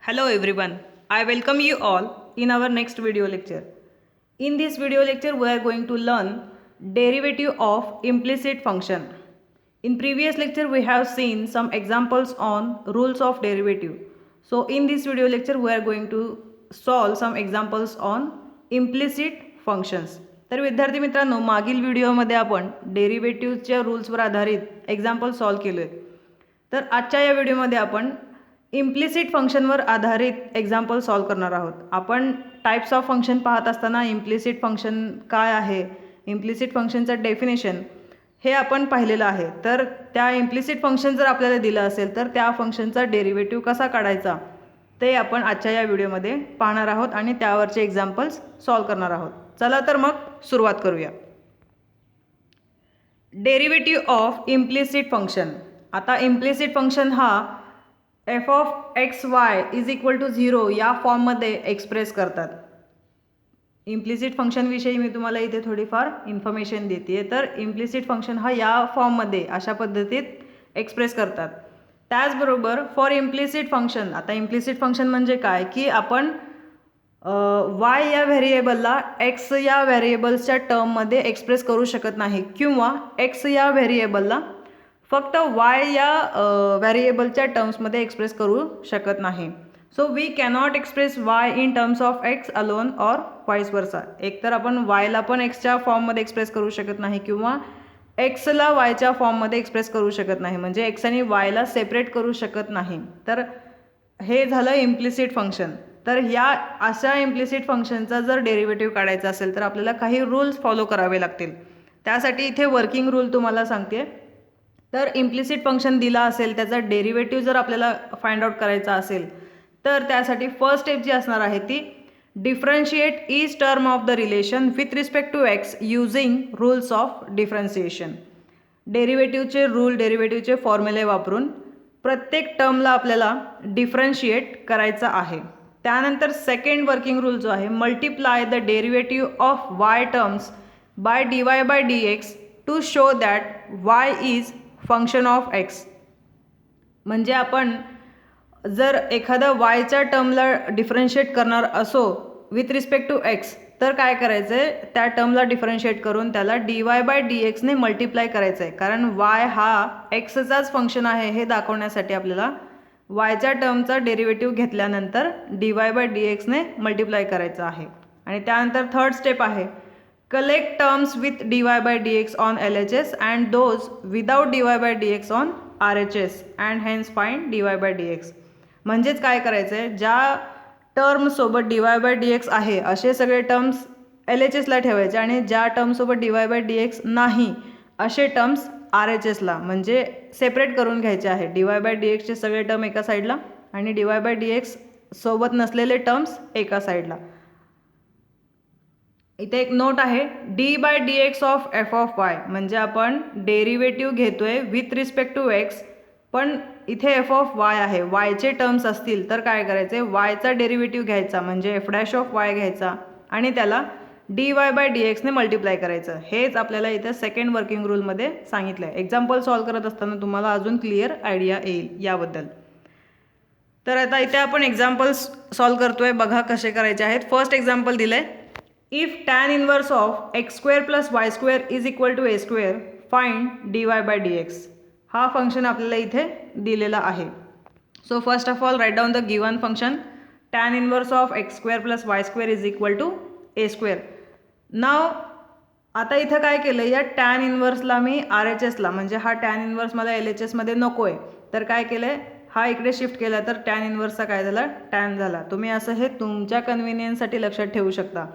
Hello everyone, I welcome you all in our next video lecture. In this video lecture we are going to learn derivative of implicit function. In previous lecture we have seen some examples on rules of derivative. So in this video lecture we are going to solve some examples on implicit functions. तर विद्यार्थी मित्रांनो मागील व्हिडिओमध्ये आपण डेरिव्हेटिव्हच्या रूल्सवर आधारित example solve केले. तर आजच्या या व्हिडिओमध्ये आपण इम्प्लिसिट फंक्शनवर आधारित एक्झाम्पल सॉल्व करणार आहोत. आपण टाइप्स ऑफ फंक्शन पाहत असताना इम्प्लिसिट फंक्शन काय आहे, इम्प्लिसिट फंक्शनचं डेफिनेशन हे आपण पाहिलेलं आहे. तर त्या इम्प्लिसिट फंक्शन जर आपल्याला दिलं असेल तर त्या फंक्शनचा डेरिव्हेटिव्ह कसा काढायचा ते आपण आजच्या या व्हिडिओमध्ये पाहणार आहोत आणि त्यावरचे एक्झाम्पल्स सॉल्व करणार आहोत. चला तर मग सुरुवात करूया. Derivative of implicit function. आता इम्प्लिसिट फंक्शन हा F of x Y is equal to 0 या फॉर्ममध्ये एक्सप्रेस करतात. इम्प्लिसिट फंक्शनविषयी मी तुम्हाला इथे थोडीफार इन्फॉर्मेशन देते. तर इम्प्लिसिट फंक्शन हा या फॉर्ममध्ये अशा पद्धतीत एक्सप्रेस करतात. त्याचबरोबर फॉर इम्प्लिसिट फंक्शन, आता इम्प्लिसिट फंक्शन म्हणजे काय की आपण वाय या व्हेरिएबलला एक्स या व्हेरिएबल्सच्या टर्ममध्ये एक्सप्रेस करू शकत नाही किंवा एक्स या व्हेरिएबलला फक्त वाय या व्हेरिएबलच्या टर्म्समध्ये एक्सप्रेस करू शकत नाही. So we cannot express Y in terms of X alone or vice versa. एकतर आपण वायला पण एक्सच्या फॉर्ममध्ये एक्सप्रेस करू शकत नाही किंवा एक्सला वायच्या फॉर्ममध्ये एक्सप्रेस करू शकत नाही, म्हणजे एक्स आणि वायला सेपरेट करू शकत नाही. तर हे झालं इम्प्लिसिट फंक्शन. तर ह्या अशा इम्प्लिसिट फंक्शनचा जर डेरिव्हेटिव्ह काढायचा असेल तर आपल्याला काही रूल्स फॉलो करावे लागतील. त्यासाठी इथे वर्किंग रूल तुम्हाला सांगते. तर इम्प्लिसिट फंक्शन दिला असेल त्याचा डेरिव्हेटिव्ह जर आपल्याला फाइंड आउट करायचा असेल तर त्यासाठी फर्स्ट स्टेप जी असणार आहे ती differentiate each term of the relation with respect to x using rules of differentiation. डेरिव्हेटिव्हचे रूल, डेरिव्हेटिव्हचे फॉर्म्युले वापरून प्रत्येक टर्मला आपल्याला डिफरन्शिएट करायचं आहे. त्यानंतर सेकंड वर्किंग रूल जो आहे multiply the derivative of Y terms by D Y by D X to show that Y is function of X. म्हणजे आपण जर एखादा वायच्या टर्मला डिफरन्शिएट करणार असो विथ रिस्पेक्ट टू एक्स तर काय करायचं आहे, त्या टर्मला डिफरन्शिएट करून त्याला डी वाय बाय डी एक्सने मल्टिप्लाय करायचं आहे. कारण वाय हा एक्सचाच फंक्शन आहे हे दाखवण्यासाठी आपल्याला वायच्या टर्मचा डेरिव्हेटिव्ह घेतल्यानंतर डी वाय बाय डी एक्सने मल्टिप्लाय करायचं आहे. आणि त्यानंतर थर्ड स्टेप आहे collect terms with d Y by D x on L H S and those without d Y by D x on R H S and hence find d Y by D x. म्हणजेच काय करायचं आहे, ज्या टर्मसोबत d Y by D x आहे असे सगळे terms L H एसला ठेवायचे आणि ज्या टर्मसोबत d Y by D x नाही असे टर्म्स आर एच एसला म्हणजे सेपरेट करून घ्यायचे आहे. डी वाय बाय डी एक्सचे सगळे टर्म एका साईडला आणि D Y by D X सोबत नसलेले टर्म्स एका साईडला. इथे एक नोट आहे D by D x of F of Y म्हणजे आपण डेरिव्हेटिव्ह घेतोय विथ रिस्पेक्ट टू एक्स, पण इथे एफ ऑफ वाय आहे. वायचे टर्म्स असतील तर काय करायचे, वायचा डेरिव्हेटिव्ह घ्यायचा म्हणजे एफ डॅश ऑफ वाय घ्यायचा आणि त्याला डी वाय बाय डी एक्सने मल्टिप्लाय करायचं. हेच आपल्याला इथे सेकंड वर्किंग रूलमध्ये सांगितलं आहे. एक्झाम्पल सॉल्व करत असताना तुम्हाला अजून क्लिअर आयडिया येईल याबद्दल. तर आता इथे आपण एक्झाम्पल्स सॉल्व करतोय, बघा कसे करायचे आहेत. फर्स्ट एक्झाम्पल दिलं आहे if tan inverse of x square plus y square is equal to a square find d Y by D x. हा फंक्शन आपल्याला इथे दिलेला आहे. So first of all write down the given function tan inverse of x square plus y square is equal to a square. नाव आता इथं काय केलं, या टॅन इनवर्सला मी आर एच एसला म्हणजे हा टॅन इनवर्स मला एल एच एसमध्ये नको आहे तर काय केलं आहे, हा इकडे शिफ्ट केला तर टॅन इनवर्सचा काय झाला, टॅन झाला. तुम्ही असं हे तुमच्या कन्व्हिनियन्ससाठी लक्षात ठेवू शकता.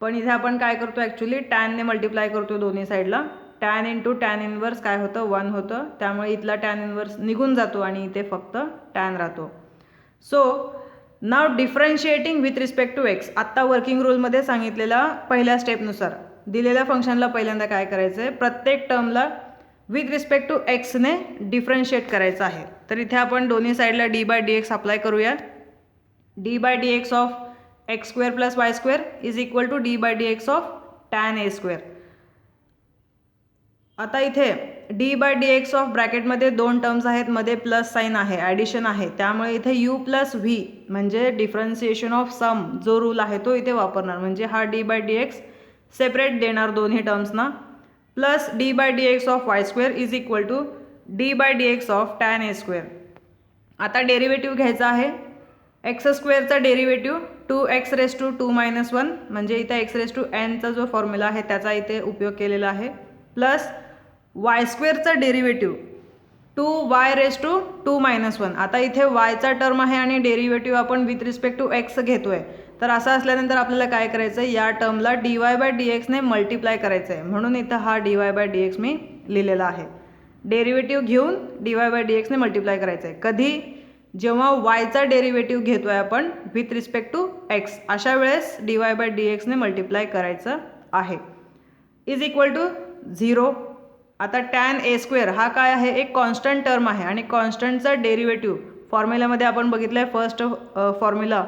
पण इथे आपण काय करतो ॲक्च्युली टॅनने मल्टिप्लाय करतो दोन्ही साईडला. टॅन इंटू टॅन इनवर्स काय होतं, 1 होतं. त्यामुळे इथला टॅन इनवर्स निघून जातो आणि इथे फक्त टॅन राहतो. So now differentiating with respect to X. आत्ता वर्किंग रूलमध्ये सांगितलेला पहिल्या स्टेपनुसार दिलेल्या फंक्शनला पहिल्यांदा काय करायचं आहे, प्रत्येक टर्मला विथ रिस्पेक्ट टू एक्सने डिफरन्शिएट करायचं आहे. तर इथे आपण दोन्ही साईडला d by D x apply करूया. D by D x of x square plus y square is equal to D by D x of tan a square. आता इथे d by D x of ब्रॅकेटमध्ये दोन terms आहेत, मध्ये plus sine आहे, addition आहे, त्यामुळे इथे यू प्लस व्ही म्हणजे डिफरन्सिएशन ऑफ सम जो रूल आहे तो इथे वापरणार. म्हणजे हा D by D x separate देणार दोन्ही टर्म्सना. Plus D by D x of y square is equal to D by D x of tan a square. आता डेरिव्हेटिव्ह घ्यायचा आहे. एक्स स्क्वेअरचा डेरिव्हेटिव्ह 2x⁻² म्हणजे इथे x⁻n चा जो फॉर्म्युला आहे त्याचा इथे उपयोग केलेला आहे. प्लस वाय स्क्वेअरचा डेरिव्हेटिव्ह 2y⁻²−1. आता इथे वायचा टर्म आहे आणि डेरिव्हेटिव्ह आपण विथ रिस्पेक्ट टू एक्स घेतोय. तर असं असल्यानंतर आपल्याला काय करायचं आहे, या टर्मला dy बाय डी एक्सने मल्टिप्लाय करायचं आहे. म्हणून इथं हा dy बाय डी एक्स मी लिहिलेला आहे. डेरिव्हेटिव्ह घेऊन dy बाय डी एक्सने मल्टिप्लाय करायचं आहे. कधी? जेव्हा वायचा डेरिव्हेटिव्ह घेतोय आपण विथ रिस्पेक्ट टू एक्स, अशा वेळेस dy बाय डी एक्सने मल्टिप्लाय करायचं आहे. Is equal to 0. आता टॅन ए स्क्वेअर हा काय आहे, एक कॉन्स्टंट टर्म आहे आणि कॉन्स्टंटचा डेरिव्हेटिव्ह फॉर्म्युल्यामध्ये आपण बघितलं आहे फर्स्ट फॉर्म्युला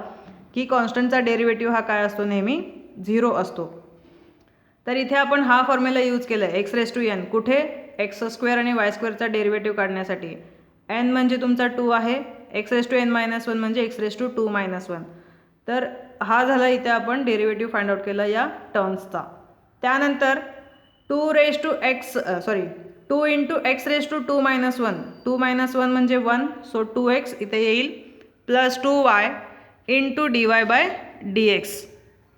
की कॉन्स्टंटचा डेरिव्हेटिव्ह हा काय असतो, नेहमी 0 असतो. तर इथे आपण हा फॉर्म्युला यूज केला आहे x⁻n. कुठे? x² आणि y² डेरिव्हेटिव्ह काढण्यासाठी. n म्हणजे तुमचा 2 आहे, x⁻n−1 म्हणजे x⁻²−1. तर हा झाला इथे आपण डेरिव्हेटिव्ह फाइंड आउट केला या टर्म्सचा. त्यानंतर 2 इंटू x⁻² -1 म्हणजे 1, सो 2x इथे येईल, plus 2y into dy by D X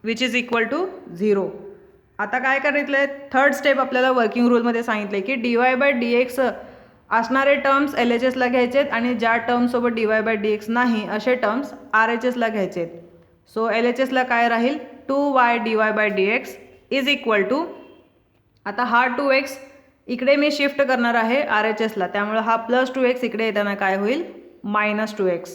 which is equal to 0. आता काय करायचं आहे, थर्ड स्टेप आपल्याला वर्किंग रूलमध्ये सांगितलं आहे की dy बाय डी एक्स असणारे टर्म्स LHSला घ्यायचे आहेत आणि ज्या टर्म्ससोबत dy बाय डी एक्स नाही असे टर्म्स RHSला घ्यायचे आहेत. सो LHSला काय राहील, 2y dy by D x is equal to, आता हा 2x इकडे मी शिफ्ट करणार आहे RHSला, त्यामुळे हा प्लस 2x इकडे येताना काय होईल, -2x.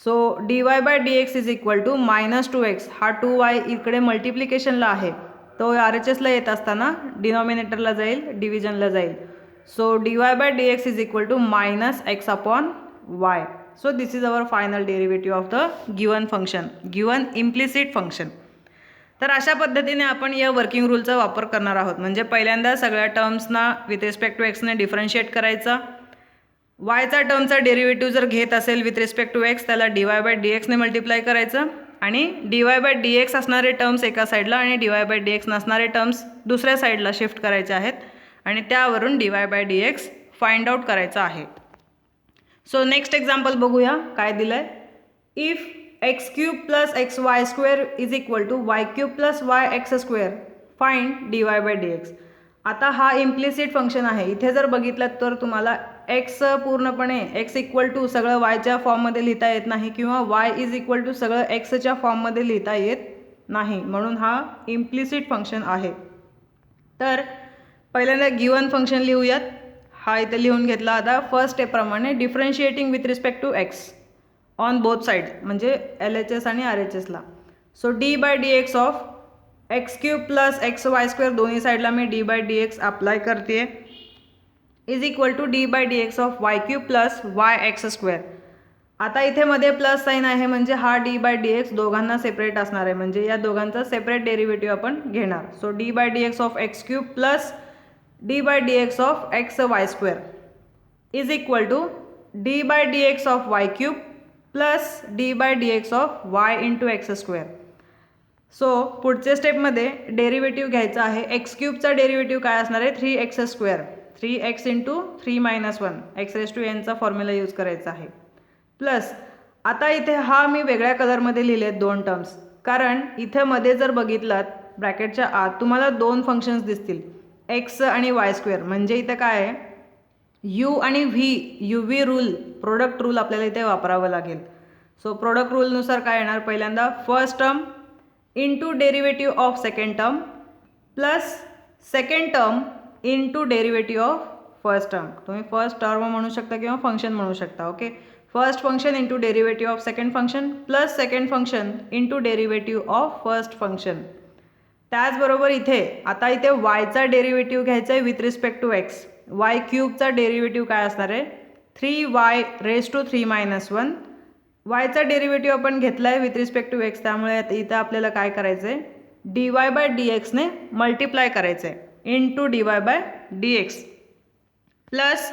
So dy by D x is equal to -2x. हा 2y इकडे मल्टिप्लिकेशनला आहे, तो RHSला येत असताना डिनॉमिनेटरला जाईल, डिव्हिजनला जाईल. So dy by D x is equal to -x/y. So this is our final derivative of the given function, given implicit function. तर अशा पद्धतीने आपण या वर्किंग रूलचा वापर करणार आहोत. म्हणजे पहिल्यांदा सगळ्या टर्म्सना विथ रिस्पेक्ट टू एक्सने डिफरन्शिएट करायचा. वायचा टर्मचा डेरिव्हेटिव्ह जर घेत असेल विथ रिस्पेक्ट टू एक्स, त्याला dy बाय डी एक्सने मल्टिप्लाय करायचं आणि dy बाय डी एक्स असणारे टर्म्स एका साईडला आणि dy बाय डी एक्स नसणारे टर्म्स दुसऱ्या साईडला शिफ्ट करायचे आहेत आणि त्यावरून dy by D X find out करायचं आहे. सो नेक्स्ट एक्झाम्पल बघूया काय दिलं आहे. If x³ + xy² is equal to y³ + yx², find dy by D X. आता हा इम्प्लिसिट फंक्शन आहे. इथे जर बघितलं तर तुम्हाला x पूर्णपणे x इक्वल टू सगळं yच्या फॉर्ममध्ये लिहिता येत नाही किंवा y इज इक्वल टू सगळं xच्या फॉर्ममध्ये लिहिता येत नाही, म्हणून हा इम्प्लिसिट फंक्शन आहे. तर पहिल्यांदा गिवन फंक्शन लिहूयात. हा इथे लिहून घेतला. आता फर्स्ट स्टेपप्रमाणे differentiating with respect to x on both side म्हणजे LHS आणि RHSला. So D by D x of x³ + xy² दोन्ही साईडला मी d by D x apply करते is equal to D by D x of y³ + yx². आता इथे मध्ये प्लस साईन आहे म्हणजे हा डी बाय डी एक्स दोघांना सेपरेट असणार आहे, म्हणजे या दोघांचा सेपरेट डेरिव्हेटिव्ह आपण घेणार. So D by D x of x³ + D by D x of xy² is equal to D by D x of y³ + D by D x of y into x². So पुढच्या स्टेपमध्ये derivative घ्यायचा आहे. x³ derivative काय असणार आहे, 3x², 3x into 3-1 x⁻n formula use करायचा आहे. Plus आता इथे हा मी वेगळ्या कलरमध्ये लिहिले आहेत दोन टर्म्स, कारण इथे मध्ये जर बघितलात ब्रॅकेटच्या आत तुम्हाला दोन फंक्शन्स दिसतील, x आणि y². म्हणजे इथे काय आहे, u आणि v रूल, प्रोडक्ट रूल आपल्याला इथे वापरावं लागेल. सो प्रोडक्ट रूलनुसार काय येणार, पहिल्यांदा first term into derivative of second term plus second term into derivative of first term. तुम्ही फर्स्ट टर्म म्हणू शकता किंवा फंक्शन म्हणू शकता. Okay, first function into derivative of second function plus second function into derivative of first function. त्याचबरोबर इथे आता इथे वायचा डेरिव्हेटिव्ह घ्यायचा आहे with respect to X. y³ derivative काय असणार आहे, 3y⁻³ वायचा डेरिव्हेटिव्ह आपण घेतला आहे विथ रिस्पेक्ट टू एक्स, त्यामुळे इथं आपल्याला काय करायचं आहे, dy बाय डी एक्सने मल्टिप्लाय करायचं आहे into dy by D x. Plus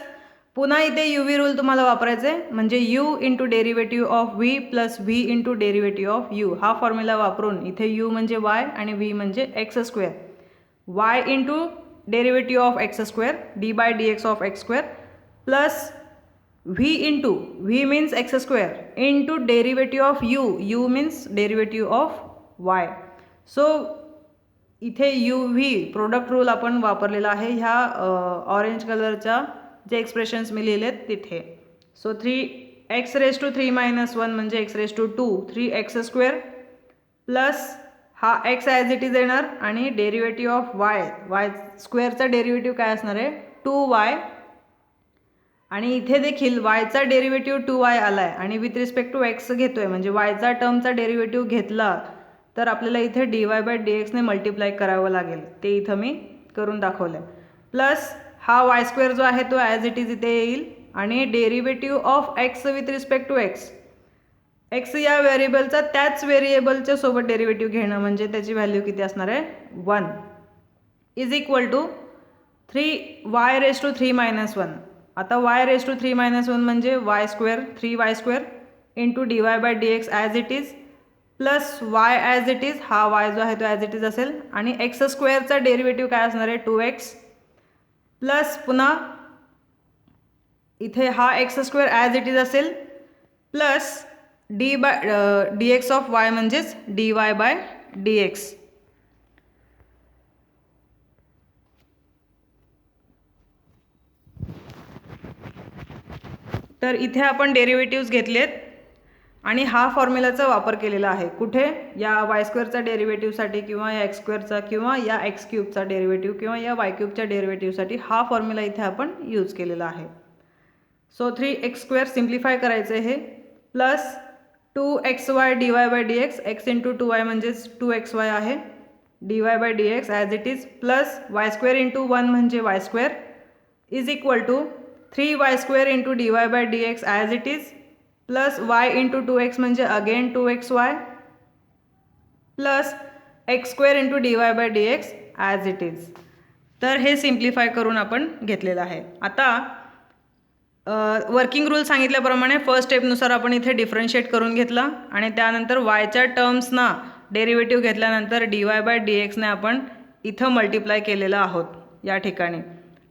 पुन्हा इथे यू व्ही रूल तुम्हाला वापरायचा आहे, म्हणजे U into derivative of V plus V into derivative of U. हा फॉर्म्युला वापरून इथे यू म्हणजे वाय आणि व्ही म्हणजे X square. Y into derivative of x square D by D x of x square plus V into V means X square into derivative of you, you means derivative of Y. So इथे U V product rule आपण वापरलेला आहे ह्या orange कलरच्या जे expressions मी लिहिलेत तिथे. So 3x⁻³ - 1 म्हणजे x⁻², 3x² plus हा x ॲज इट इज येणार आणि डेरिव्हेटिव्ह ऑफ वाय स्क्वेअरचा डेरिव्हेटिव्ह काय असणार आहे 2y, आणि इथे देखील वायचा डेरिव्हेटिव्ह 2y आला आहे आणि विथ रिस्पेक्ट टू एक्स घेतो आहे, म्हणजे वायचा टर्मचा डेरिव्हेटिव्ह घेतला तर आपल्याला इथे dy/dx ने मल्टिप्लाय करावं लागेल. ते इथं मी करून दाखवलं आहे. प्लस हा y² जो आहे तो ॲज इट इज इथे येईल आणि derivative of X with respect to X या व्हेरिएबलचा त्याच व्हेरिएबलच्या सोबत डेरिव्हेटिव्ह घेणं, म्हणजे त्याची व्हॅल्यू किती असणार आहे 1 इज इक्वल टू 3y⁻³ - 1. आता y⁻³ - 1 म्हणजे y² 3y² into dy/dx as it is plus y as it is, हा वाय जो आहे तो ॲज इट इज असेल आणि x² डेरिव्हेटिव्ह काय असणार आहे 2x प्लस पुन्हा इथे हा x² ॲज इट इज असेल प्लस dx ऑफ y म्हणजेच dy/dx. तर इथे आपण डेरिव्हेटिव्ह्ज घेतलेत आणि हा फॉर्म्युलाचा वापर केलेला आहे. कुठे या y² डेरिव्हेटिव्हसाठी किंवा या x² किंवा या x³ डेरिव्हेटिव्ह किंवा या y³ डेरिव्हेटिव्हसाठी हा फॉर्म्युला इथे आपण यूज केलेला आहे. सो 3x² सिम्प्लिफाय करायचं आहे plus 2xy dy/dx, x into 2y म्हणजेच 2xy आहे dy/dx as it is plus y² into 1 म्हणजे y² is equal to 3y² into dy/dx as it is plus y into 2x म्हणजे again 2xy plus x² into dy/dx as it is. तर हे simplify करून आपण घेतलेलं आहे. आता working rule सांगितल्याप्रमाणे फर्स्ट स्टेपनुसार आपण इथे डिफरन्शिएट करून घेतला आणि त्यानंतर वायच्या टर्म्सना डेरिव्हेटिव्ह घेतल्यानंतर dy/dx ने आपण इथं मल्टिप्लाय केलेलं आहोत या ठिकाणी.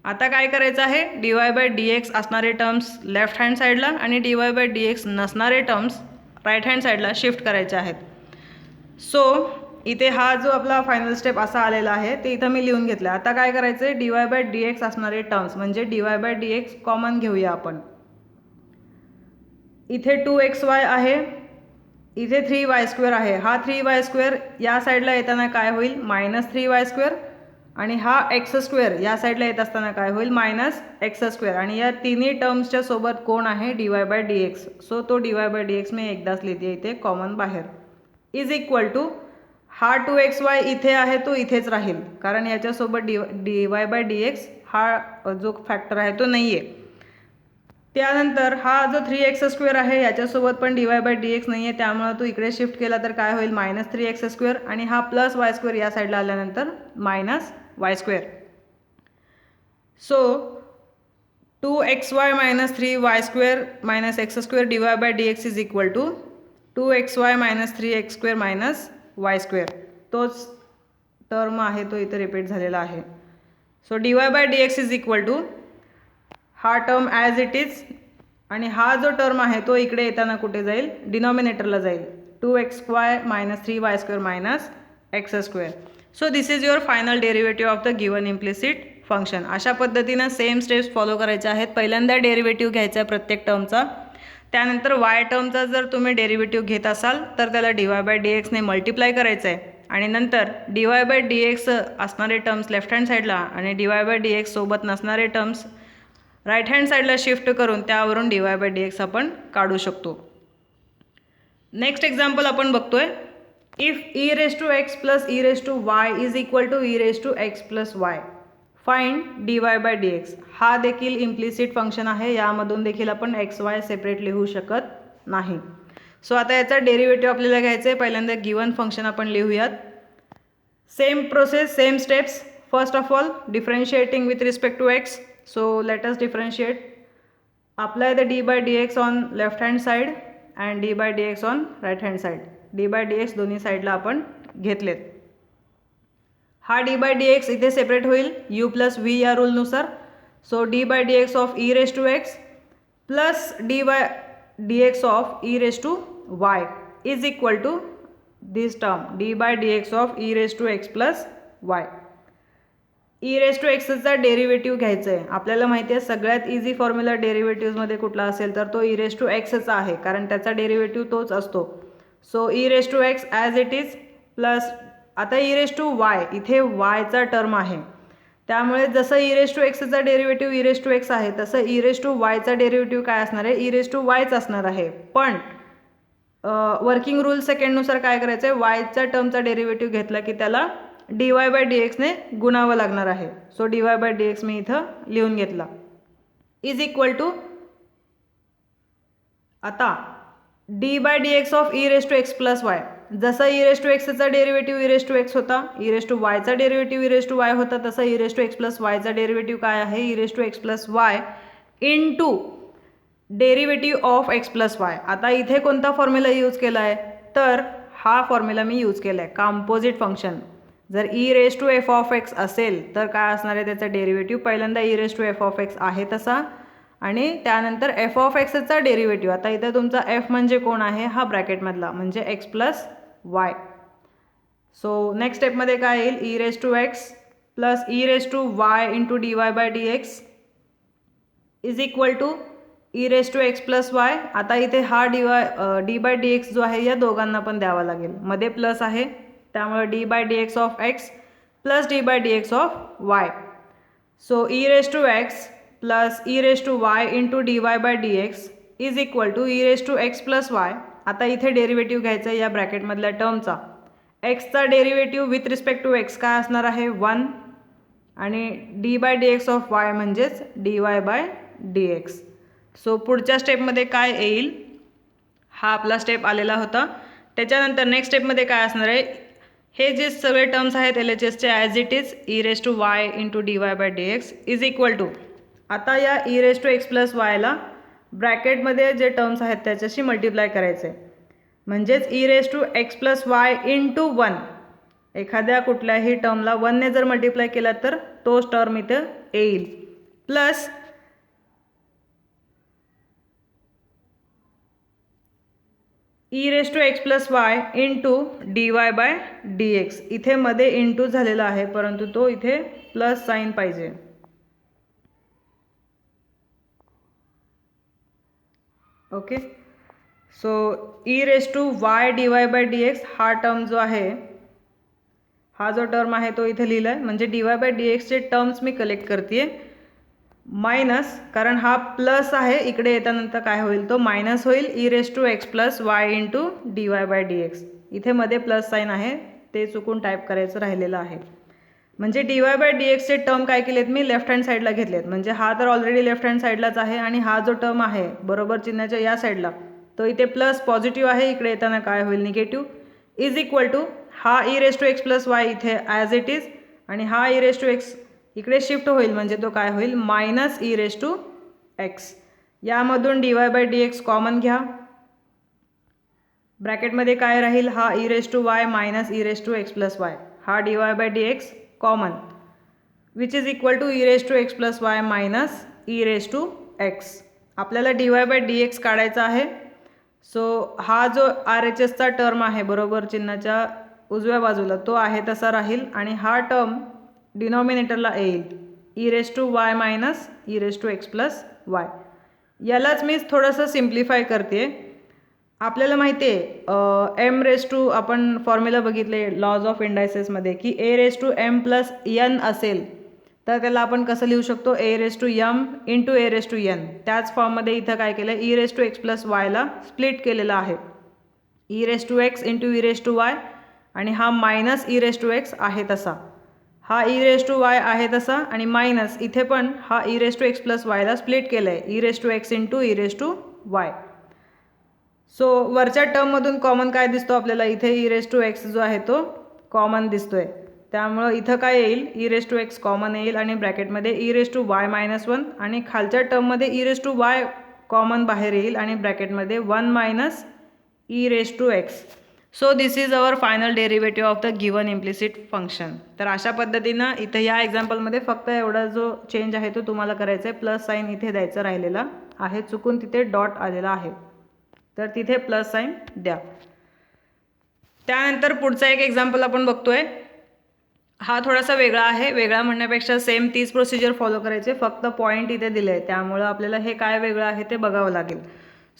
आता काय करायचं आहे dy/dx असणारे टर्म्स लेफ्ट हँड साईडला आणि dy/dx नसणारे टर्म्स राईट हँड साईडला शिफ्ट करायचे आहेत. सो इथे हा जो आपला फायनल स्टेप असा आलेला आहे ते इथं मी लिहून घेतलं. आता काय करायचं आहे dy/dx असणारे टर्म्स म्हणजे dy/dx कॉमन घेऊया आपण. इथे 2xy आहे, इथे 3y² आहे, हा 3y² या साईडला येताना काय होईल -3y² आणि हा x² या साईडला येत असताना काय होईल -x², आणि या तिन्ही टर्म्सच्या सोबत कोण आहे dy/dx. सो तो dy/dx मी एकदाच लिहिते इथे कॉमन बाहेर इज इक्वल टू हा 2xy इथे आहे तो इथेच राहील कारण याच्यासोबत dy/dx हा जो फॅक्टर आहे तो नाही आहे. त्यानंतर हा जो 3x² आहे याच्यासोबत पण dy/dx नाही आहे, त्यामुळे तो इकडे शिफ्ट केला तर काय होईल -3x² आणि हा प्लस y² या साईडला आल्यानंतर -y². So 2xy - 3y² - x² dy/dx is equal to 2xy - 3x² - y². तोच टर्म आहे तो इथे रिपीट झालेला आहे. So dy/dx is equal to हा टर्म ॲज इट इज आणि हा जो टर्म आहे तो इकडे येताना कुठे जाईल डिनॉमिनेटरला जाईल 2xy - 3y² - x². So this is your final derivative of the given implicit function. अशा पद्धतीनं सेम स्टेप्स फॉलो करायचे आहेत. पहिल्यांदा डेरिव्हेटिव्ह घ्यायचा आहे प्रत्येक टर्मचा, त्यानंतर वाय टर्मचा जर तुम्ही डेरिव्हेटिव्ह घेत असाल तर त्याला dy/dx ने मल्टिप्लाय करायचं आहे आणि नंतर dy/dx असणारे टर्म्स लेफ्ट हँड साईडला आणि dy/dx सोबत नसणारे टर्म्स राईट हँड साईडला शिफ्ट करून त्यावरून dy/dx आपण काढू शकतो. नेक्स्ट एक्झाम्पल आपण बघतोय. If e⁻x + e⁻y is equal to e⁻x + y, find dy/dx. हा देखील इम्प्लिसिट फंक्शन आहे, यामधून देखील आपण xy सेपरेट लिहू शकत नाही. सो आता याचा डेरिव्हेटिव्ह आपल्याला घ्यायचं आहे. पहिल्यांदा गिवन फंक्शन आपण लिहूयात. Same process, same steps. First of all differentiating with respect to X. So let us differentiate. Apply the d by dx on left hand side and d by dx on right hand side. d by dx दोन्ही साईडला आपण घेतलेत. हा d by dx इथे separate होईल u plus v या रूलनुसार. So d by dx of e raise to x plus d by dx of e raise to y is equal to this term d by dx of e raise to x plus y. E raise to एक्सचा derivative घ्यायचं आहे. आपल्याला माहिती आहे सगळ्यात easy formula डेरिव्हेटिव्हमध्ये कुठला असेल तर तो ई रेज टू एक्सचा आहे, कारण त्याचा डेरिव्हेटिव्ह तोच असतो. So E raise to X as it is plus आता ई रेज टू वाय, इथे वायचा टर्म आहे त्यामुळे जसं ई रेज टू एक्सचा derivative E raise to x आहे तसं ई रेज टू वायचा डेरिव्हेटिव्ह काय असणार आहे, ई रेज टू वायच असणार आहे. पण वर्किंग रूल सेकंडनुसार काय करायचं आहे, वायच्या टर्मचा डेरिव्हेटिव्ह घेतला की त्याला डी वाय बाय डी एक्सने गुणावं लागणार आहे. So d Y by D x मी इथं लिहून घेतला इज इक्वल टू आता d by D x of e raise to x plus y. जसं ई रेज टू एक्सचा derivative E raise to x होता, ई रेज टू वायचा derivative E raise to y होता, तसं E raise to x plus वायचा derivative काय आहे, e raise to x plus Y into derivative of x plus Y. आता इथे कोणता फॉर्म्युला यूज केला आहे तर हा फॉर्म्युला मी यूज केला आहे कंपोजिट फंक्शन. जर E raise to F of X असेल तर काय असणार आहे त्याचा डेरिव्हेटिव्ह, पहिल्यांदा E raise to F of X आहे तसा आणि त्यानंतर एफ ऑफ एक्सचा डेरिव्हेटिव्ह. आता इथे तुमचा एफ म्हणजे कोण आहे, हा ब्रॅकेटमधला म्हणजे X plus Y. So next स्टेपमध्ये काय येईल, E raise to x plus E raise to Y into D Y by D x is equal to E raise to x plus Y. आता इथे हा डी बाय डी एक्स जो आहे या दोघांना पण द्यावा लागेल, मध्ये प्लस आहे त्यामुळे D by D x of x plus D by D x of Y. So E raise to x plus E raise to Y into D Y by D x is equal to E raise to x plus Y. आता इथे derivative घ्यायचा आहे या ब्रॅकेटमधल्या टर्मचा. एक्सचा derivative with respect to x काय असणार आहे 1 आणि D by D x of Y म्हणजेच D Y by D X. So पुढच्या स्टेपमध्ये काय येईल, हा आपला स्टेप आलेला होता. त्याच्यानंतर नेक्स्ट स्टेपमध्ये काय असणार आहे, हे जे सगळे टर्म्स आहेत एल एच एसचे as it is e raise to Y into D Y by D x is equal to आता या e raise to x plus वायला ब्रॅकेटमध्ये जे टर्म्स आहेत त्याच्याशी मल्टिप्लाय करायचे म्हणजेच e raise to x plus y into 1. एखाद्या कुठल्याही टर्मला 1ने जर मल्टिप्लाय केला तर तोच टर्म इथं येईल plus E raise to x plus y into D Y by D x. इथे मध्ये इंटू झालेला आहे परंतु तो इथे प्लस साईन पाहिजे. Okay, so E raise to y d Y by D x हा टर्म जो आहे, हा जो टर्म आहे तो इथे लिहिला आहे म्हणजे डी वाय बाय डी एक्सचे टर्म्स मी कलेक्ट करते मायनस, कारण हा प्लस आहे इकडे येतानंतर काय होईल तो मायनस होईल e raise to x plus y into D Y by D x. इथे मध्ये प्लस साईन आहे ते चुकून टाईप करायचं राहिलेलं आहे. म्हणजे डी वाय बाय डी एक्सचे टर्म काय केलेत मी लेफ्ट हँड साईडला घेतलेत, म्हणजे हा तर ऑलरेडी लेफ्ट हँड साईडलाच आहे आणि हा जो टर्म आहे बरोबर चिन्हाच्या या साईडला तो इथे प्लस पॉझिटिव्ह आहे, इकडे येताना काय होईल निगेटिव्ह इज इक्वल टू हा e raise to x plus y इथे ॲज इट इज आणि हा ई रेज टू एक्स इकडे शिफ्ट होईल म्हणजे तो काय होईल minus e raise to x. यामधून d Y by D x common घ्या, ब्रॅकेटमध्ये काय राहील हा e raise to y minus e raise to x plus y, हा d Y by D x common which is equal to E raise to x plus y minus e raise to x. आपल्याला d Y by D x काढायचा आहे. So हा जो R H एसचा term आहे बरोबर चिन्हाच्या उजव्या बाजूला तो आहे तसा राहील आणि हा टर्म डिनॉमिनेटरला येईल E raise to y minus e raise to x plus y. यालाच मी थोडंसं सिम्प्लिफाय करते. आपल्याला माहिती आहे एम रेज टू आपण फॉर्म्युला बघितले लॉज ऑफ इंडायसेसमध्ये की a raise to m plus n असेल तर त्याला आपण कसं लिहू शकतो a raise to m into a raise to n. त्याच फॉर्ममध्ये इथं काय केलं e raise to x plus वायला स्प्लिट केलेलं आहे e raise to x into e raise to y आणि हा minus e raise to x आहे तसा, हा ई रेज टू वाय आहे तसा आणि मायनस इथे पण हा e raise to x plus वायला स्प्लिट केलं आहे e raise to x into e raise to y. So वरच्या टर्ममधून कॉमन काय दिसतो आपल्याला इथे ई रेज टू एक्स जो आहे तो कॉमन दिसतोय त्यामुळं इथं काय येईल, e raise to x common येईल आणि ब्रॅकेटमध्ये e raise to y minus 1 आणि खालच्या टर्ममध्ये e raise to y common बाहेर येईल आणि ब्रॅकेटमध्ये 1 minus e raise to x. So this is our final derivative of the given implicit function. तर अशा पद्धतीनं इथं या एक्झाम्पलमध्ये फक्त एवढा जो चेंज आहे तो तुम्हाला करायचा आहे, प्लस साईन इथे द्यायचं राहिलेला आहे, चुकून तिथे डॉट आलेला आहे तर तिथे प्लस साईन द्या. त्यानंतर पुढचा एक एक्झाम्पल आपण बघतोय, हा थोडासा वेगळा आहे. वेगळा म्हणण्यापेक्षा सेम तीच प्रोसिजर फॉलो करायचे, फक्त पॉईंट इथे दिले आहे त्यामुळं आपल्याला हे काय वेगळं आहे ते बघावं लागेल.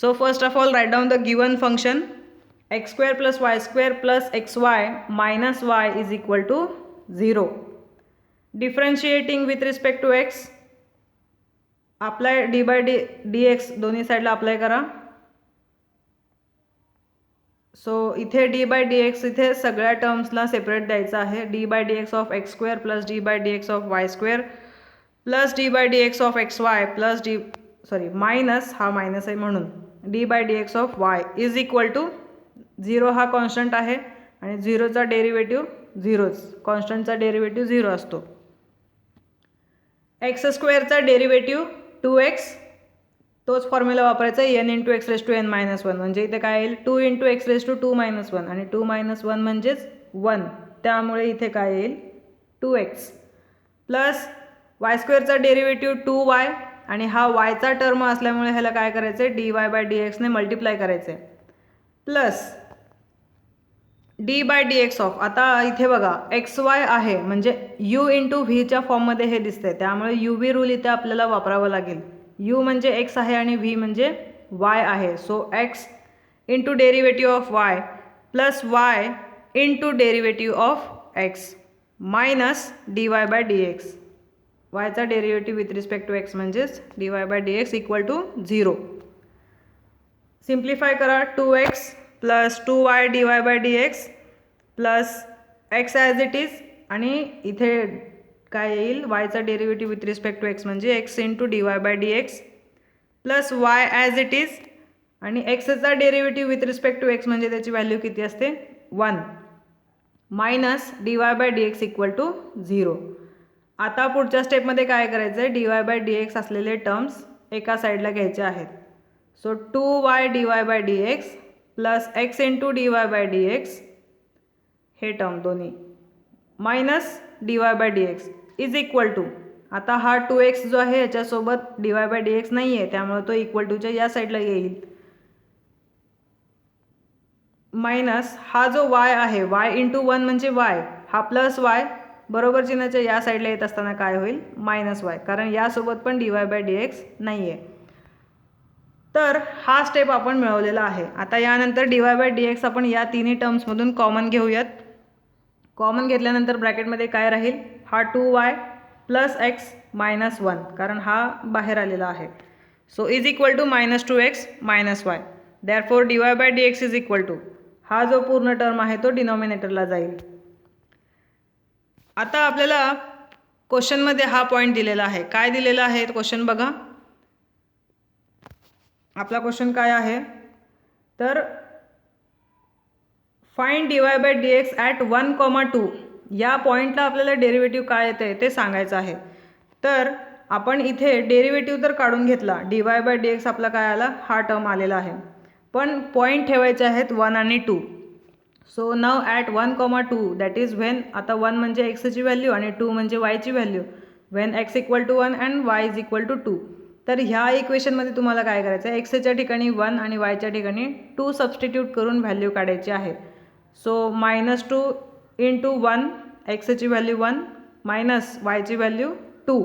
So first of all write down the given function x square plus y square plus x y minus y is equal to 0. Differentiating with respect to x, apply d by D x दोन्ही साईडला apply करा. So इथे d by D x इथे सगळ्या टर्म्सला separate द्यायचं आहे. D by D x of x square plus D by D x of y square plus D by D x of x y plus minus, हा minus आहे म्हणून d by D x of y is equal to 0. हा constant आहे आणि 0चा derivative 0च, कॉन्स्टंटचा derivative 0 असतो. X स्क्वेअरचा derivative 2x, तोच formula वापरायचा n into x raise to n minus 1, म्हणजे इथे काय येईल 2 into x raise to 2 minus 1 आणि 2 मायनस 1 म्हणजेच 1, त्यामुळे इथे काय येईल 2x प्लस वाय स्क्वेअरचा डेरिव्हेटिव्ह 2y आणि हा वायचा टर्म असल्यामुळे ह्याला काय करायचं आहे dy बाय डी एक्सने मल्टिप्लाय करायचं आहे plus D by D x of, आता इथे बघा एक्स वाय आहे म्हणजे यू इंटू व्हीच्या फॉर्ममध्ये हे दिसतंय त्यामुळे यू व्ही रूल इथे आपल्याला वापरावा लागेल. यू म्हणजे एक्स आहे आणि व्ही म्हणजे वाय आहे. So x into derivative of y plus y into derivative of x minus d Y by D x. वायचा derivative with respect to x म्हणजेच D Y by D x equal to 0. Simplify करा, 2x plus 2y d Y by D x plus x as it is आणि इथे काय येईल वायचा derivative with respect to x म्हणजे x into D Y by D x plus y as it is आणि एक्सचा derivative with respect to x म्हणजे त्याची व्हॅल्यू किती असते 1 minus d Y by D x equal to 0. आता पुढच्या स्टेपमध्ये काय करायचं आहे, D Y by D x असलेले टर्म्स एका साईडला घ्यायचे आहेत. So 2y d Y by D x plus x into D Y by D x हे टर्म दोन्ही minus d Y by D x is equal to, आता हा 2x जो आहे याच्यासोबत D Y by D x नाही आहे त्यामुळे तो इक्वल टूच्या या साईडला येईल मायनस हा जो y आहे y इंटू 1 म्हणजे y, हा प्लस y बरोबर चिन्हाच्या या साईडला येत असताना काय होईल मायनस y, कारण यासोबत पण D Y by D x नाही आहे. तर हा स्टेप आपण मिळवलेला आहे. आता यानंतर D Y by D x आपण या तिन्ही टर्म्समधून कॉमन घेऊयात. कॉमन घेतल्यानंतर ब्रॅकेटमध्ये काय राहील, हा 2y प्लस एक्स मायनस 1 कारण हा बाहेर आलेला आहे. So is equal to minus 2x minus y. Therefore d Y by D x is equal to, हा जो पूर्ण टर्म आहे तो डिनॉमिनेटरला जाईल. आता आपल्याला क्वेश्चनमध्ये हा पॉईंट दिलेला आहे. काय दिलेला आहे क्वेश्चन बघा. आपला क्वेश्चन काय आहे तर find d Y by D x at 1,2 या पॉईंटला आपल्याला डेरिव्हेटिव्ह काय येतं आहे ते सांगायचं आहे. तर आपण इथे डेरिव्हेटिव्ह तर काढून घेतला, D Y by D x आपला काय आला हा टर्म आलेला आहे, पण पॉईंट ठेवायचे आहेत 1 आणि 2. So now at 1,2 that is when, आता 1 म्हणजे एक्सची व्हॅल्यू आणि 2 म्हणजे वायची value, when x equal to 1 and y is equal to 2. तर ह्या इक्वेशनमध्ये तुम्हाला काय करायचं आहे, एक्सच्या ठिकाणी 1 आणि वायच्या ठिकाणी 2 सबस्टिट्यूट करून व्हॅल्यू काढायची आहे. सो मायनस 2 इंटू 1 एक्सची व्हॅल्यू 1 मायनस वायची व्हॅल्यू 2,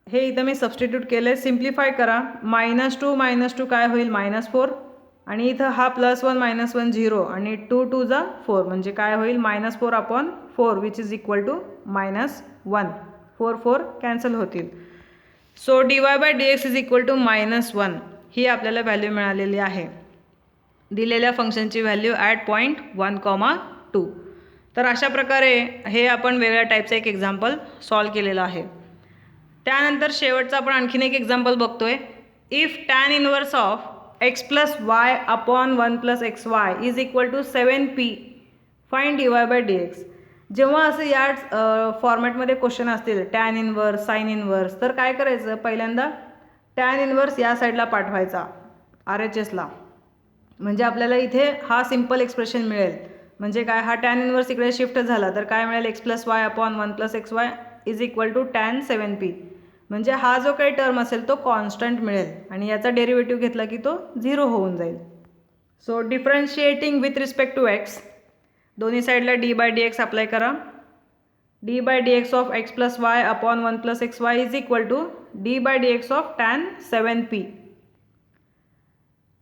हे इथं मी सबस्टिट्यूट केलं आहे. सिम्प्लिफाय करा, मायनस 2 काय होईल मायनस 4 आणि इथं हा प्लस 1 मायनस 1 0 आणि 2 2 जा 4 म्हणजे काय होईल minus 4 upon 4 which is equal to minus 1. 4 4 cancel होतील. So d Y by D x is equal to minus 1 ही आपल्याला व्हॅल्यू मिळालेली आहे, दिलेल्या फंक्शनची व्हॅल्यू ॲट पॉईंट 1,2. तर अशा प्रकारे हे आपण वेगळ्या टाईपचं एक एक्झाम्पल सॉल्व केलेलं आहे. त्यानंतर शेवटचं आपण आणखीन एक एक्झाम्पल बघतोय. If tan inverse of x plus y upon 1 plus x Y is equal to 7p find d Y by D x. जेव्हा असं या फॉर्मॅटमध्ये क्वेश्चन असतील टॅन इनवर्स, साइन इनवर्स, तर काय करायचं, पहिल्यांदा टॅन इनवर्स या साईडला पाठवायचा RHSला, म्हणजे आपल्याला इथे हा सिम्पल एक्सप्रेशन मिळेल. म्हणजे काय, हा टॅन इनवर्स इकडे शिफ्ट झाला तर काय मिळेल, x+y/1 + xy = tan 7p. म्हणजे हा जो काही टर्म असेल तो कॉन्स्टंट मिळेल आणि याचा डेरिव्हेटिव्ह घेतला की तो 0 होऊन जाईल. So differentiating with respect to x, दोन्ही साईडला d/dx अप्लाय करा. d/dx of x+y/1 + xy = d/dx of tan 7p.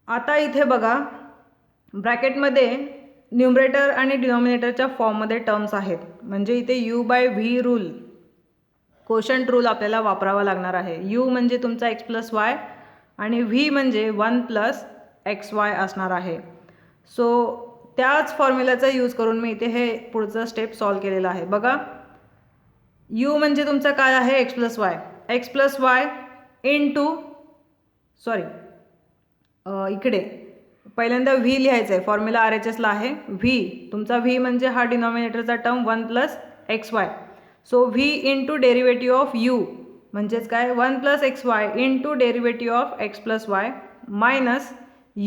आता इथे बघा ब्रॅकेटमध्ये न्यूमरेटर आणि डिनॉमिनेटरच्या फॉर्ममध्ये टर्म्स आहेत, म्हणजे इथे u/v रूल, कोशंट रूल आपल्याला वापरावा लागणार आहे. u म्हणजे तुमचा x+y आणि v म्हणजे 1 + xy असणार आहे. सो त्याच फॉर्म्युलाचा यूज करून मी इथे हे पुढचं स्टेप सॉल्व केलेलं आहे. बघा, u म्हणजे तुमचा काय आहे, x+y इंटू इकडे पहिल्यांदा v लिहायचं आहे, फॉर्म्युला RHSला आहे v, तुमचा v म्हणजे हा डिनॉमिनेटरचा term 1 + xy. So v into derivative of u म्हणजेच काय, 1 + xy into derivative of x+y minus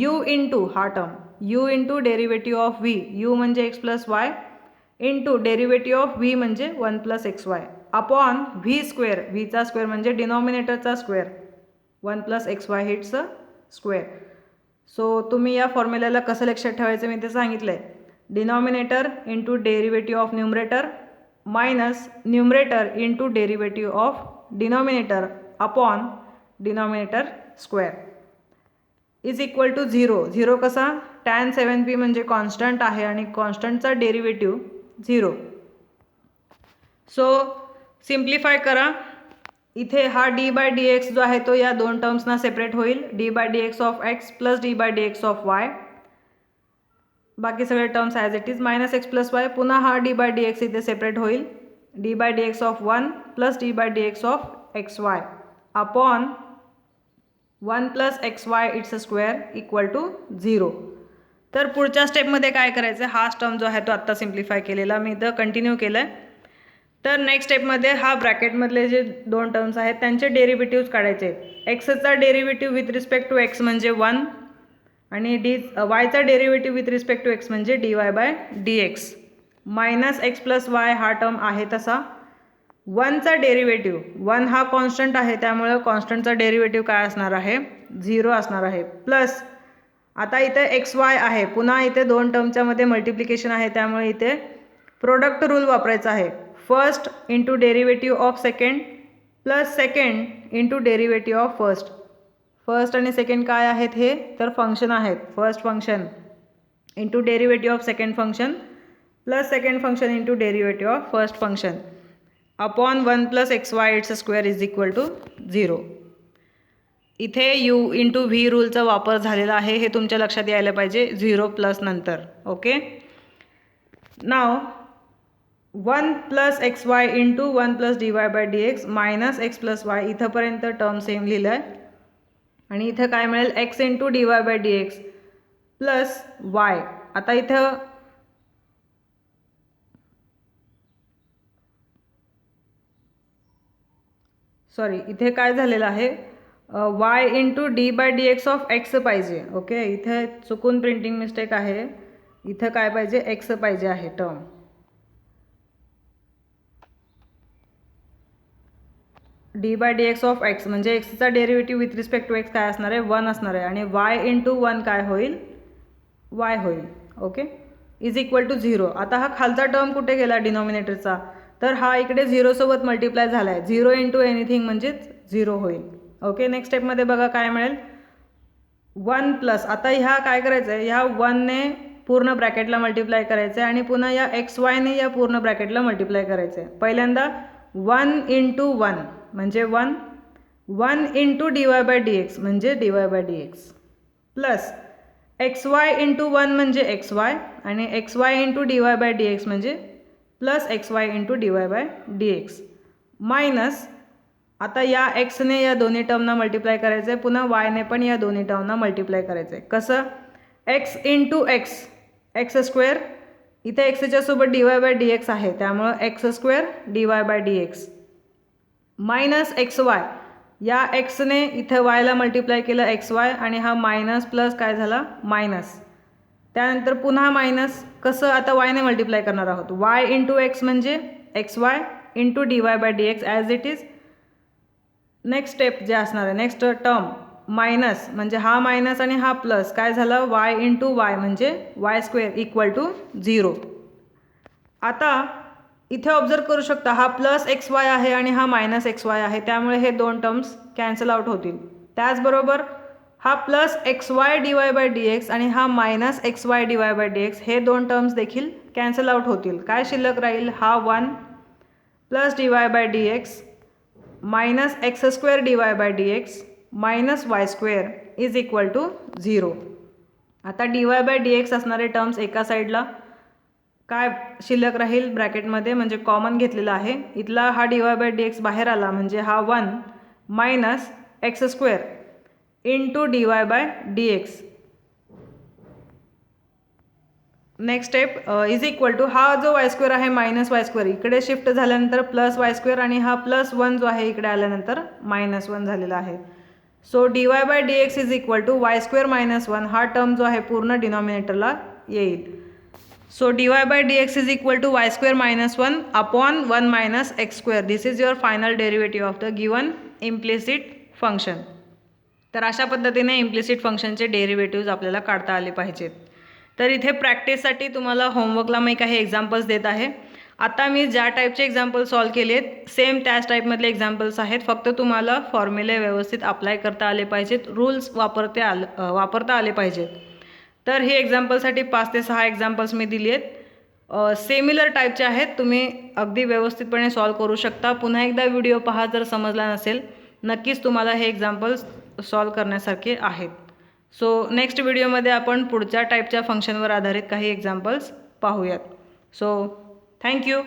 u into हा term u into derivative of v, u म्हणजे x+y into derivative of v म्हणजे 1 + xy अपॉन v स्क्वेअर, vचा square म्हणजे डिनॉमिनेटरचा square, 1 + xy हिट्स square. So तुम्ही या फॉर्म्युल्याला कसं लक्षात ठेवायचं मी ते सांगितलं आहे. Denominator into derivative of numerator minus numerator into derivative of denominator upon denominator square = 0. 0 कसा, tan 7p म्हणजे कॉन्स्टंट आहे आणि कॉन्स्टंटचा डेरिव्हेटिव्ह 0. सो सिम्प्लिफाय करा. इथे हा d/dx जो आहे तो या दोन टर्म्सना सेपरेट होईल, d/dx of x + d/dx of y, बाकी सगळे terms as it is, minus x+y, पुन्हा हा d/dx इथे सेपरेट होईल, d/dx of 1 + d/dx of xy upon 1 + xy it's square = 0. तर पुढच्या स्टेपमध्ये काय करायचं, हाच टर्म जो आहे तो आत्ता सिम्प्लिफाय केलेला मी इथं कंटिन्यू केलं आहे. तर नेक्स्ट स्टेपमध्ये हा ब्रॅकेटमधले जे दोन टर्म्स आहेत त्यांचे डेरिव्हेटिव्ह्ज काढायचे. एक्सचा derivative with respect to x म्हणजे 1 आणि वायचा derivative with respect to x म्हणजे dy/dx मायनस x+y हा टर्म आहे तसा. 1चा डेरिव्हेटिव्ह, 1 हा कॉन्स्टंट आहे त्यामुळे कॉन्स्टंटचा डेरिव्हेटिव्ह काय असणार आहे, 0 असणार आहे. प्लस आता इथे xy आहे, पुन्हा इथे दोन टर्मच्या मध्ये मल्टिप्लिकेशन आहे त्यामुळे इथे प्रोडक्ट रूल वापरायचा आहे. First into derivative of second plus second into derivative of first. First आणि सेकंड काय आहेत हे, तर फंक्शन आहेत. First function into derivative of second function plus second function into derivative of first function upon 1 + xy it's square = 0. इथे u into v रूलचा वापर झालेला आहे, हे तुमच्या लक्षात यायला पाहिजे 0+ नंतर. ओके, नाव 1 + xy into 1 + dy/dx minus x+y इथंपर्यंत टर्म सेम लिहिलं आहे आणि इथं काय मिळेल, x into dy/dx plus y. आता इथं इथे काय झालेलं आहे, y into d/dx of x पाहिजे. ओके, इथे चुकून प्रिंटिंग मिस्टेक आहे, इथं काय पाहिजे, x पाहिजे आहे टर्म. d/dx ऑफ x म्हणजे एक्सचा derivative with respect to x काय असणार आहे, 1 असणार आहे आणि y इंटू 1 काय होईल, y होईल. ओके, = 0. आता हा खालचा टर्म कुठे गेला डिनॉमिनेटरचा, तर हा इकडे 0 सोबत मल्टिप्लाय झाला आहे. 0 इंटू एनिथिंग म्हणजेच 0 होईल. ओके, नेक्स्ट स्टेपमध्ये बघा काय मिळेल, 1 प्लस, आता ह्या काय करायचं आहे, ह्या 1ने पूर्ण ब्रॅकेटला मल्टिप्लाय करायचं आहे आणि पुन्हा या xyने या पूर्ण ब्रॅकेटला मल्टिप्लाय करायचं आहे. पहिल्यांदा 1 इंटू 1 म्हणजे 1, 1 इंटू dy/dx म्हणजे dy/dx प्लस xy इंटू 1 म्हणजे xy आणि xy इंटू dy/dx म्हणजे plus xy into dy/dx minus, आता या xने या दोन्ही टर्मना मल्टिप्लाय करायचं आहे, पुन्हा yने पण या दोन्ही टर्मना मल्टिप्लाय करायचं आहे. कसं, x into x, x square इथे एक्सच्या सोबत dy/dx आहे, त्यामुळं x² dy/dx मायनस xy, या एक्सने इथे वायला मल्टिप्लाय केलं xy आणि हा मायनस प्लस काय झाला मायनस, त्यानंतर पुन्हा मायनस, कसं आता वायने मल्टिप्लाय करणार आहोत, y इंटू एक्स म्हणजे xy into dy/dx as it is. Next step जे असणार आहे, नेक्स्ट टर्म मायनस म्हणजे हा मायनस आणि हा प्लस, काय झालं y इंटू वाय म्हणजे y² इक्वल टू 0. आता इथे ऑब्झर्व करू शकता हा प्लस xy आहे आणि हा मायनस xy आहे, त्यामुळे हे दोन टर्म्स कॅन्सल आउट होतील. त्याचबरोबर हा प्लस xy dy/dx आणि हा मायनस xy dy/dx हे दोन टर्म्स देखील कॅन्सल आउट होतील. काय शिल्लक राहील, हा 1 plus dy/dx minus x² dy/dx minus y² is equal to 0. आता dy/dx असणारे टर्म्स एका साईडला, काय शिल्लक राहील ब्रॅकेटमध्ये म्हणजे कॉमन घेतलेला आहे, इथला हा dy/dx बाहेर आला म्हणजे हा 1 minus x² into dy/dx. Next step is equal to हा जो y² आहे मायनस y² इकडे शिफ्ट झाल्यानंतर प्लस y² आणि हा प्लस 1 जो आहे इकडे आल्यानंतर मायनस 1 झालेला आहे. So dy/dx is equal to y² minus 1 हा टर्म जो आहे पूर्ण डिनॉमिनेटरला येईल. So dy/dx is equal to y² minus 1 upon 1 minus x². This is your final derivative of the given implicit function. तर अशा पद्धतीने इम्प्लिसिट फंक्शनचे डेरिव्हेटिव्ज आपल्याला काढता आले पाहिजेत. तर इथे प्रॅक्टिससाठी तुम्हाला होमवर्कला मी काही एक्झाम्पल्स देत आहे. आता मी ज्या टाईपचे एक्झाम्पल सॉल्व केले आहेत सेम त्याच टाईपमधले एक्झाम्पल्स आहेत, फक्त तुम्हाला फॉर्म्युले व्यवस्थित अप्लाय करता आले पाहिजेत, रूल्स वापरता आले पाहिजेत. तर ही एक्झाम्पलसाठी 5 ते 6 एक्झाम्पल्स मी दिली आहेत, सिमिलर टाईपचे आहेत, तुम्ही अगदी व्यवस्थितपणे सॉल्व करू शकता. पुन्हा एकदा व्हिडिओ पहा जर समजला नसेल, नक्कीच तुम्हाला हे एक्झाम्पल्स सॉल्व करण्यासारखे आहेत. सो नेक्स्ट व्हिडिओमध्ये आपण पुढच्या टाईपच्या फंक्शनवर आधारित काही एक्झाम्पल्स पाहूयात. So thank you.